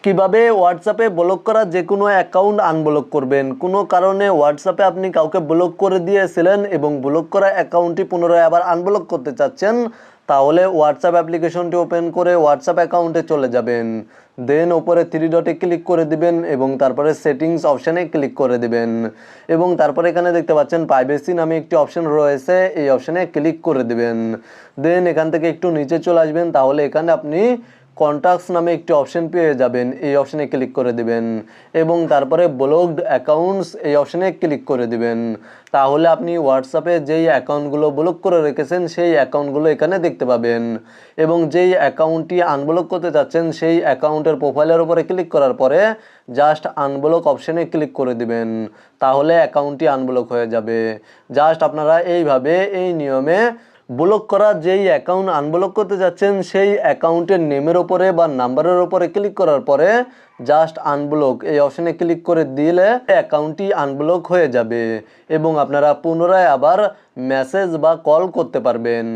কিভাবে হোয়াটসঅ্যাপে ব্লক করা যে কোনো অ্যাকাউন্ট আনব্লক করবেন। কোনো কারণে হোয়াটসঅ্যাপে আপনি কাউকে ব্লক করে দিয়েছিলেন এবং ব্লক করা অ্যাকাউন্টটি পুনরায় আবার আনব্লক করতে চাচ্ছেন, তাহলে হোয়াটসঅ্যাপ অ্যাপ্লিকেশনটি ওপেন করে হোয়াটসঅ্যাপ অ্যাকাউন্টে চলে যাবেন। দেন ওপরে থ্রি ডটে ক্লিক করে দিবেন এবং তারপরে সেটিংস অপশানে ক্লিক করে দিবেন এবং তারপরে এখানে দেখতে পাচ্ছেন প্রাইভেসি নামে একটি অপশান রয়েছে, এই অপশানে ক্লিক করে দিবেন। দেন এখান থেকে একটু নিচে চলে আসবেন, তাহলে এখানে আপনি কন্ট্যাক্টস নামে একটি অপশন পেয়ে যাবেন, এই অপশানে ক্লিক করে দিবেন এবং তারপরে ব্লকড অ্যাকাউন্টস এই অপশানে ক্লিক করে দিবেন। তাহলে আপনি হোয়াটসঅ্যাপে যেই অ্যাকাউন্টগুলো ব্লক করে রেখেছেন সেই অ্যাকাউন্টগুলো এখানে দেখতে পাবেন এবং যেই অ্যাকাউন্টটি আনব্লক করতে চাচ্ছেন সেই অ্যাকাউন্টের প্রোফাইলের উপরে ক্লিক করার পরে জাস্ট আনব্লক অপশানে ক্লিক করে দিবেন, তাহলে অ্যাকাউন্টটি আনব্লক হয়ে যাবে। জাস্ট আপনারা এইভাবে এই নিয়মে ব্লক করা যেই অ্যাকাউন্ট আনব্লক করতে যাচ্ছেন সেই অ্যাকাউন্টের নেমের ওপরে বা নাম্বারের ওপরে ক্লিক করার পরে জাস্ট আনব্লক এই অপশানে ক্লিক করে দিলে অ্যাকাউন্টটি আনব্লক হয়ে যাবে এবং আপনারা পুনরায় আবার মেসেজ বা কল করতে পারবেন।